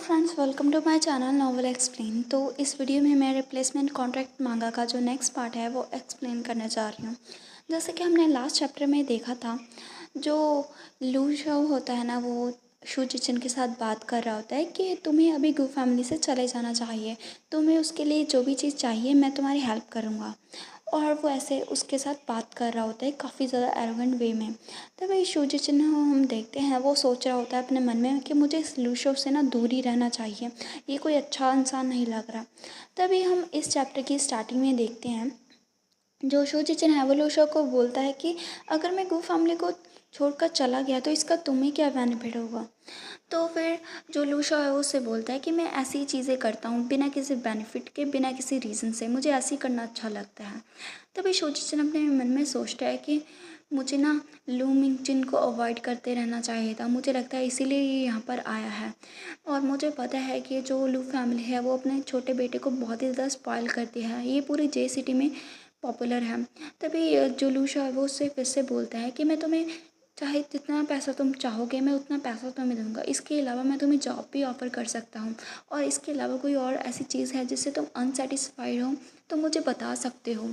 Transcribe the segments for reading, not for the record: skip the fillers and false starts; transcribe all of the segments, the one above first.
Friends, welcome to my channel novel explain. तो इस video में मैं रिप्लेसमेंट कॉन्ट्रैक्ट मांगा का जो नेक्स्ट पार्ट है वो एक्सप्लेन करने जा रही हूँ। जैसे कि हमने लास्ट चैप्टर में देखा था, जो लू शो होता है ना, वो शू चिचिन के साथ बात कर रहा होता है कि तुम्हें अभी गू फैमिली से चले जाना चाहिए, तुम्हें उसके लिए जो भी चीज़ चाहिए मैं तुम्हारी हेल्प करूँगा। और वो ऐसे उसके साथ बात कर रहा होता है काफ़ी ज़्यादा एरोगेंट वे में। तभी शू चिचिन हम देखते हैं, वो सोच रहा होता है अपने मन में कि मुझे इस लू शो से ना दूर ही रहना चाहिए, ये कोई अच्छा इंसान नहीं लग रहा। तभी हम इस चैप्टर की स्टार्टिंग में देखते हैं, जो शू चिचिन है वो लू शो को बोलता है कि अगर मैं गू फैमिली को छोड़कर चला गया तो इसका तुम्हें क्या बेनिफिट होगा। तो फिर जो लू शो है वो उससे बोलता है कि मैं ऐसी चीज़ें करता हूँ बिना किसी बेनिफिट के, बिना किसी रीज़न से, मुझे ऐसे ही करना अच्छा लगता है। तभी शू चिचिन अपने मन में सोचता है कि मुझे ना लू मिंगजिन को अवॉइड करते रहना चाहिए था, मुझे लगता है इसीलिए ये यहाँ पर आया है। और मुझे पता है कि जो लू फैमिली है वो अपने छोटे बेटे को बहुत ही ज़्यादा स्पॉइल करती है, ये पूरी जे सिटी में पॉपुलर है। तभी जो लू शो है वो उससे फिर से बोलता है कि मैं तुम्हें चाहे जितना पैसा तुम चाहोगे मैं उतना पैसा तुम्हें दूंगा, इसके अलावा मैं तुम्हें जॉब भी ऑफ़र कर सकता हूँ, और इसके अलावा कोई और ऐसी चीज़ है जिससे तुम अनसेटिस्फाइड हो तो मुझे बता सकते हो।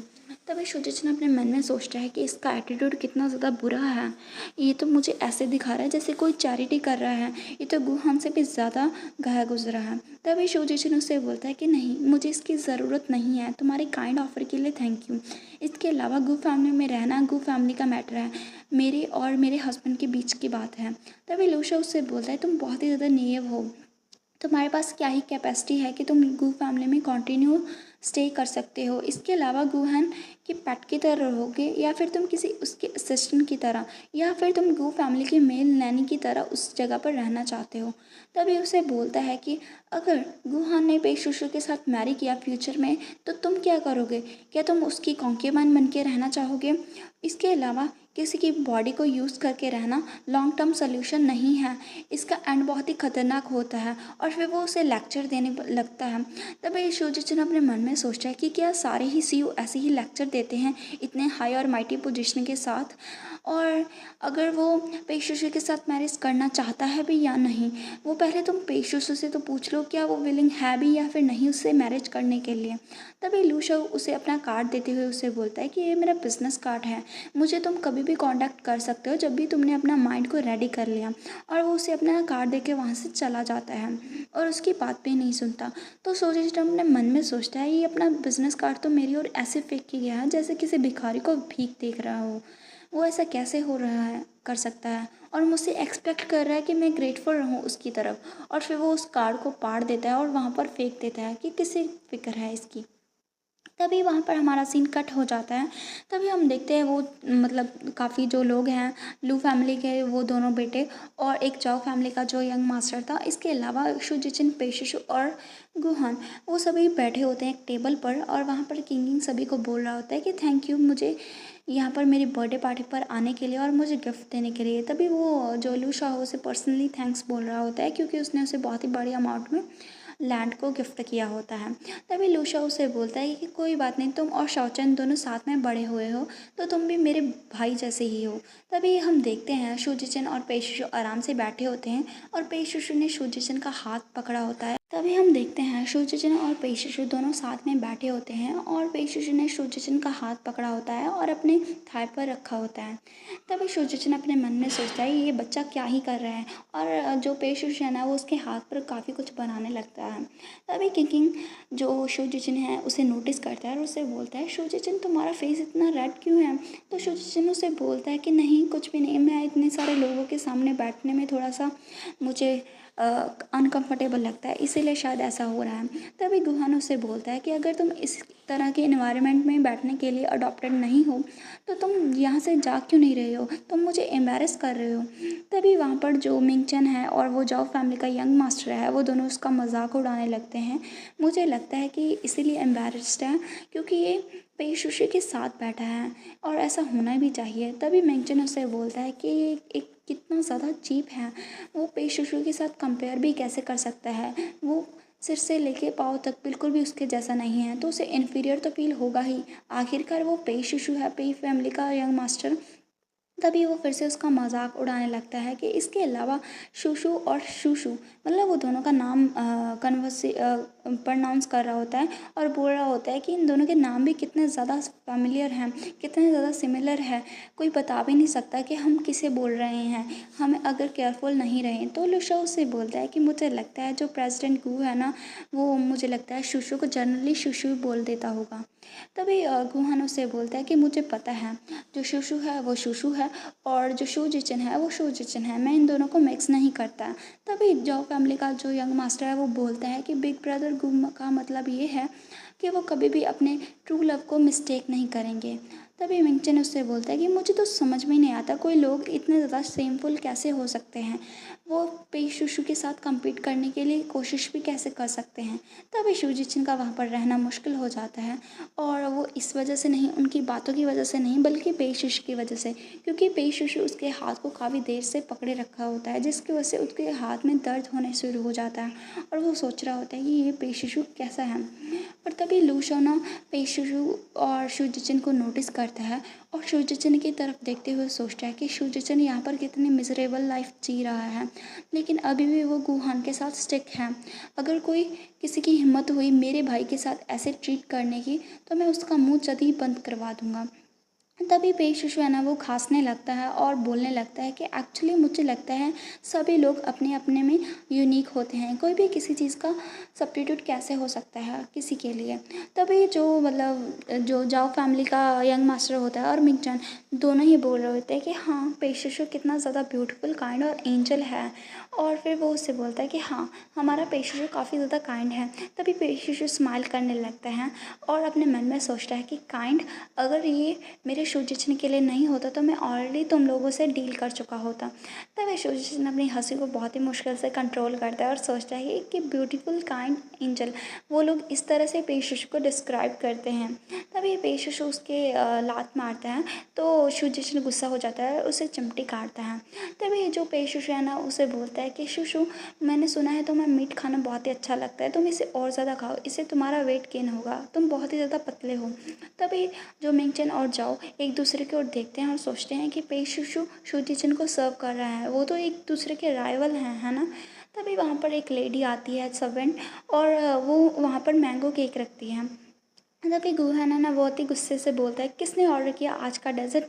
तभी शुचिचन अपने मन में सोचता है कि इसका एटीट्यूड कितना ज़्यादा बुरा है, ये तो मुझे ऐसे दिखा रहा है जैसे कोई चैरिटी कर रहा है, ये तो गुहान से भी ज़्यादा गया गुजरा है। तभी शुचिचन उससे बोलता है कि नहीं, मुझे इसकी ज़रूरत नहीं है, तुम्हारे काइंड ऑफर के लिए थैंक यू। इसके अलावा गू फैमिली में रहना गू फैमिली का मैटर है, मेरे और मेरे हस्बैंड के बीच की बात है। तभी लूशा उससे बोलता है तुम बहुत ही ज़्यादा नेव हो, तुम्हारे पास क्या ही कैपेसिटी है कि तुम गू फैमिली में कंटिन्यू स्टे कर सकते हो। इसके अलावा गुहन की पेट की तरह रहोगे, या फिर तुम किसी उसके असिस्टेंट की तरह, या फिर तुम गू फैमिली की मेल नैनी की तरह उस जगह पर रहना चाहते हो। तभी उसे बोलता है कि अगर गुहान ने पेशुशु के साथ मैरी किया फ्यूचर में तो तुम क्या करोगे, क्या तुम उसकी कॉन्केबाइन बन के रहना चाहोगे। इसके अलावा किसी की बॉडी को यूज़ करके रहना लॉन्ग टर्म सोल्यूशन नहीं है, इसका एंड बहुत ही खतरनाक होता है। और फिर वो उसे लेक्चर देने लगता है। तभी शूजिचन अपने मन में सोचता है कि क्या सारे ही सीईओ ऐसे ही लेक्चर देते हैं इतने हाई और माइटी पोजीशन के साथ, और अगर वो पेशुशु के साथ मैरिज करना चाहता है भी या नहीं, वो पहले तुम पेशुशु से तो पूछ लो क्या वो विलिंग है भी या फिर नहीं उससे मैरिज करने के लिए। तभी लूशा उसे अपना कार्ड देते हुए उसे बोलता है कि ये मेरा बिजनेस कार्ड है, मुझे तुम कभी भी कांटेक्ट कर सकते हो जब भी तुमने अपना माइंड को रेडी कर लिया। और वो उसे अपना कार्ड दे के वहाँ से चला जाता है और उसकी बात भी नहीं सुनता। तो सोचिस्टम अपने मन में सोचता है ये अपना बिजनेस कार्ड तो मेरी ओर ऐसे फेंक के गया है जैसे किसी भिखारी को भीख देख रहा हो, वो ऐसा कैसे हो रहा है, कर सकता है, और मुझसे एक्सपेक्ट कर रहा है कि मैं ग्रेटफुल रहूँ उसकी तरफ। और फिर वो उस कार्ड को पाड़ देता है और वहाँ पर फेंक देता है कि किसे फिक्र है इसकी। तभी वहाँ पर हमारा सीन कट हो जाता है। तभी हम देखते हैं वो मतलब काफ़ी जो लोग हैं लू फैमिली के, वो दोनों बेटे और एक जाओ फैमिली का जो यंग मास्टर था, इसके अलावा शुजिचिन पेशिशु और गुहान, वो सभी बैठे होते हैं एक टेबल पर। और वहाँ पर किंगिंग सभी को बोल रहा होता है कि थैंक यू मुझे यहाँ पर मेरी बर्थडे पार्टी पर आने के लिए और मुझे गिफ्ट देने के लिए। तभी वो जो लू शाह उसे पर्सनली थैंक्स बोल रहा होता है क्योंकि उसने उसे बहुत ही बड़ी अमाउंट में लैंड को गिफ्ट किया होता है। तभी लूशा उसे बोलता है कि कोई बात नहीं, तुम और शाओचन दोनों साथ में बड़े हुए हो तो तुम भी मेरे भाई जैसे ही हो। तभी हम देखते हैं शुजिचन और पेशुशु आराम से बैठे होते हैं और पेशुशु ने शुजिचन का हाथ पकड़ा होता है। तभी हम देखते हैं शुजिचन और पेशुशु दोनों साथ में बैठे होते हैं और पेशुशु ने शुजिचन का हाथ पकड़ा होता है और अपने थाई पर रखा होता है। तभी शुजिचन अपने मन में सोचता है ये बच्चा क्या ही कर रहा है, और जो पेशुशु है ना वो उसके हाथ पर काफ़ी कुछ बनाने लगता है। तभी किंग जो शुजिचन है उसे नोटिस करता है और उसे बोलता है शुजिचन तुम्हारा फेस इतना रेड क्यों है। तो शुजिचन उसे बोलता है कि नहीं कुछ भी नहीं, मैं इतने सारे लोगों के सामने बैठने में थोड़ा सा मुझे अनकंफर्टेबल लगता है, इसीलिए शायद ऐसा हो रहा है। तभी गुहान उसे बोलता है कि अगर तुम इस तरह के इन्वायरमेंट में बैठने के लिए अडॉप्टेड नहीं हो तो तुम यहाँ से जा क्यों नहीं रहे हो, तुम मुझे एम्बेरस कर रहे हो। तभी वहाँ पर जो मिंगचन है और वो जाओ फैमिली का यंग मास्टर है वो दोनों उसका मजाक उड़ाने लगते हैं। मुझे लगता है कि इसीलिए एम्बेरस्ड है क्योंकि ये पेशुशे के साथ बैठा है और ऐसा होना भी चाहिए। तभी मिंगचन उससे बोलता है कि ये एक कितना ज़्यादा चीप है, वो पेशुशु के साथ कंपेयर भी कैसे कर सकता है, वो सिर से लेके पाँव तक बिल्कुल भी उसके जैसा नहीं है तो उसे इन्फीरियर तो फील होगा ही। आखिरकार वो पेशुशु है, पे फैमिली का यंग मास्टर, तभी वो फिर से उसका मजाक उड़ाने लगता है कि इसके अलावा शूशु और शूशु, मतलब वो दोनों का नाम प्रोनाउंस कर रहा होता है और बोल रहा होता है कि इन दोनों के नाम भी कितने ज़्यादा फेमिलियर हैं, कितने ज़्यादा सिमिलर है, कोई बता भी नहीं सकता कि हम किसे बोल रहे हैं, हम अगर केयरफुल नहीं रहें। तो लुशा उससे बोलता है कि मुझे लगता है जो प्रेसिडेंट गू है ना, वो मुझे लगता है शूशु को जनरली शूशु बोल देता होगा। तभी गुहान उससे बोलता है कि मुझे पता है जो शूशु है वो शूशु है और जो शू जिचन है वो शू जिचन है, मैं इन दोनों को मिक्स नहीं करता। तभी जाओ फैमिली का जो यंग मास्टर है वो बोलता है कि बिग ब्रदर गुम का मतलब ये है कि वो कभी भी अपने ट्रू लव को मिस्टेक नहीं करेंगे। तभी मिंगचन उससे बोलता है कि मुझे तो समझ में नहीं आता कोई लोग इतने ज़्यादा सेमफुल कैसे हो सकते हैं, वो पेई शुशु के साथ compete करने के लिए कोशिश भी कैसे कर सकते हैं। तभी शुजिचिन का वहाँ पर रहना मुश्किल हो जाता है और वो इस वजह से नहीं, उनकी बातों की वजह से नहीं, बल्कि पेई शुशु की वजह से, क्योंकि पेई शुशु उसके हाथ को काफ़ी देर से पकड़े रखा होता है, जिसकी वजह से उसके हाथ में दर्द होने शुरू हो जाता है और वो सोच रहा होता है कि ये पेई शुशु कैसा है। और तभी लूशो ना पेई शुशु और शुजिचिन को नोटिस करता है और शुजिचिन की तरफ देखते हुए सोचता है कि शुजिचिन यहाँ पर कितनी मिजरेबल लाइफ जी रहा है, लेकिन अभी भी वो गुहान के साथ स्टिक है। अगर कोई किसी की हिम्मत हुई मेरे भाई के साथ ऐसे ट्रीट करने की तो मैं उसका मुंह जल्दी ही बंद करवा दूंगा। तभी पेई शुशु है ना वो खांसने लगता है और बोलने लगता है कि एक्चुअली मुझे लगता है सभी लोग अपने अपने में यूनिक होते हैं, कोई भी किसी चीज़ का सब्स्टिट्यूट कैसे हो सकता है किसी के लिए। तभी जो मतलब जो जाओ फैमिली का यंग मास्टर होता है और मिंगचन दोनों ही बोल रहे होते हैं कि हाँ पेई शुशु कितना ज़्यादा ब्यूटीफुल काइंड और एंजल है। और फिर वो उससे बोलता है कि हाँ हमारा पेई शुशु काफ़ी ज़्यादा काइंड है। तभी पेई शुशु स्माइल करने लगता है और अपने मन में सोचता है कि काइंड, अगर ये मेरे शुजिचिन के लिए नहीं होता तो मैं ऑलरेडी तुम लोगों से डील कर चुका होता। तभी शुजिचिन अपनी हंसी को बहुत ही मुश्किल से कंट्रोल करता है और सोचता है कि ब्यूटीफुल काइंड एंजल, वो लोग इस तरह से पेई शुशु को डिस्क्राइब करते हैं। तभी पेई शुशु उसके लात मारता है तो शुजिचिन गुस्सा हो जाता है, उसे चिमटी काटता है। तभी जो पेई शुशु है ना उसे बोलता है कि शुशु, मैंने सुना है तुम्हें मीट खाना बहुत ही अच्छा लगता है, तुम इसे और ज़्यादा खाओ, इससे तुम्हारा वेट गेन होगा, तुम बहुत ही ज़्यादा पतले हो। तभी जो मिंगचन और जाओ एक दूसरे की ओर देखते हैं और सोचते हैं कि पेई शुशु शुजिचिन को सर्व कर रहा है, वो तो एक दूसरे के राइवल हैं, है ना। तभी वहाँ पर एक लेडी आती है सर्वेंट और वो वहाँ पर मैंगो केक रखती है। तभी गुहाना ना बहुत ही गुस्से से बोलता है किसने ऑर्डर किया आज का डेजर्ट,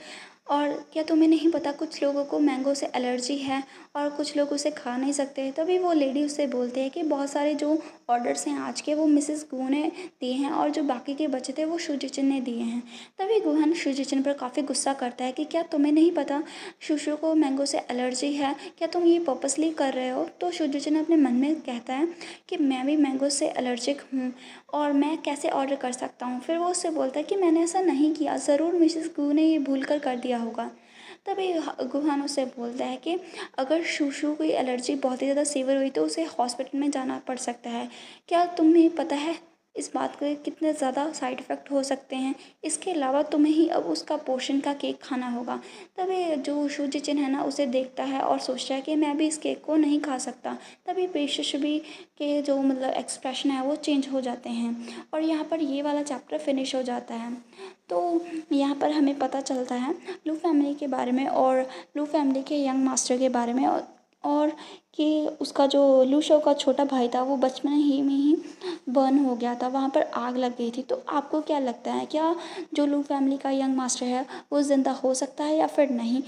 और क्या तुम्हें नहीं पता कुछ लोगों को मैंगो से एलर्जी है और कुछ लोग उसे खा नहीं सकते। तभी वो लेडी उससे बोलते हैं कि बहुत सारे जो ऑर्डर्स हैं आज के वो मिसेस गू ने दिए हैं और जो बाकी के बचे थे वो शुजिचिन ने दिए हैं। तभी गुहान शुजिचिन पर काफ़ी गुस्सा करता है कि क्या तुम्हें नहीं पता शुशु को मैंगो से एलर्जी है, क्या तुम ये पर्पसली कर रहे हो। तो शुजिचिन अपने मन में कहता है कि मैं भी मैंगो से एलर्जिक हूँ और मैं कैसे ऑर्डर कर सकता हूँ। फिर वो उससे बोलता है कि मैंने ऐसा नहीं किया, ज़रूर मिसेस गू ने ये भूल कर दिया होगा। तभी गुहान उससे बोलता है कि अगर शूशु की एलर्जी बहुत ही ज़्यादा सीवियर हुई तो उसे हॉस्पिटल में जाना पड़ सकता है। क्या तुम्हें पता है इस बात के कितने ज़्यादा साइड इफ़ेक्ट हो सकते हैं, इसके अलावा तुम्हें ही अब उसका पोर्शन का केक खाना होगा। तभी जो शुजिचिन है ना उसे देखता है और सोचता है कि मैं भी इस केक को नहीं खा सकता। तभी पेशश भी के जो मतलब एक्सप्रेशन है वो चेंज हो जाते हैं और यहाँ पर ये वाला चैप्टर फिनिश हो जाता है। तो यहाँ पर हमें पता चलता है लू फैमिली के बारे में और लू फैमिली के यंग मास्टर के बारे में और कि उसका जो लू शो का छोटा भाई था वो बचपन ही में ही बर्न हो गया था, वहाँ पर आग लग गई थी। तो आपको क्या लगता है क्या जो लू फैमिली का यंग मास्टर है वो ज़िंदा हो सकता है या फिर नहीं।